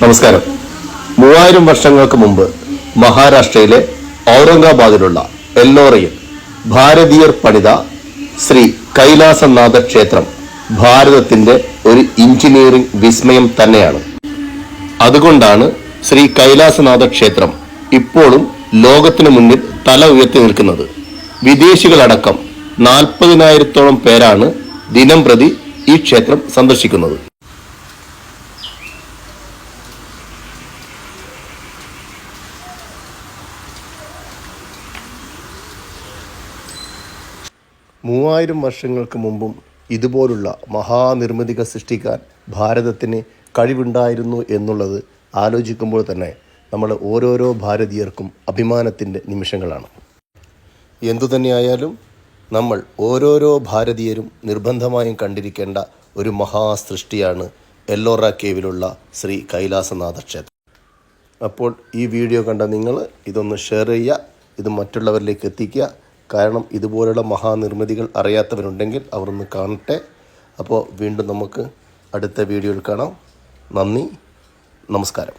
നമസ്കാരം. 3000 വർഷങ്ങൾക്ക് മുമ്പ് മഹാരാഷ്ട്രയിലെ ഔറംഗാബാദിലുള്ള എല്ലോറയിൽ ഭാരതീയർ പണിത ശ്രീ കൈലാസനാഥ ക്ഷേത്രം ഭാരതത്തിന്റെ ഒരു എഞ്ചിനീയറിംഗ് വിസ്മയം തന്നെയാണ്. അതുകൊണ്ടാണ് ശ്രീ കൈലാസനാഥ ക്ഷേത്രം ഇപ്പോഴും ലോകത്തിനു മുന്നിൽ തല ഉയർത്തി നിൽക്കുന്നത്. വിദേശികളടക്കം 40,000-ഓളം പേരാണ് ദിനം പ്രതി ഈ ക്ഷേത്രം സന്ദർശിക്കുന്നത്. മൂവായിരം വർഷങ്ങൾക്ക് മുമ്പും ഇതുപോലുള്ള മഹാനിർമ്മിതികൾ സൃഷ്ടിക്കാൻ ഭാരതത്തിന് കഴിവുണ്ടായിരുന്നു എന്നുള്ളത് ആലോചിക്കുമ്പോൾ തന്നെ നമ്മൾ ഓരോരോ ഭാരതീയർക്കും അഭിമാനത്തിൻ്റെ നിമിഷങ്ങളാണ്. എന്തുതന്നെയായാലും നമ്മൾ ഓരോരോ ഭാരതീയരും നിർബന്ധമായും കണ്ടിരിക്കേണ്ട ഒരു മഹാസൃഷ്ടിയാണ് എല്ലോറ കേവിലുള്ള ശ്രീ കൈലാസനാഥ ക്ഷേത്രം. അപ്പോൾ ഈ വീഡിയോ കണ്ട നിങ്ങൾ ഇതൊന്ന് ഷെയർ ചെയ്യുക, ഇത് മറ്റുള്ളവരിലേക്ക് എത്തിക്കുക. കാരണം ഇതുപോലുള്ള മഹാനിർമ്മിതികൾ അറിയാത്തവരുണ്ടെങ്കിൽ അവർ ഒന്ന് കാണട്ടെ. അപ്പോൾ വീണ്ടും നമുക്ക് അടുത്ത വീഡിയോയിൽ കാണാം. നന്ദി, നമസ്കാരം.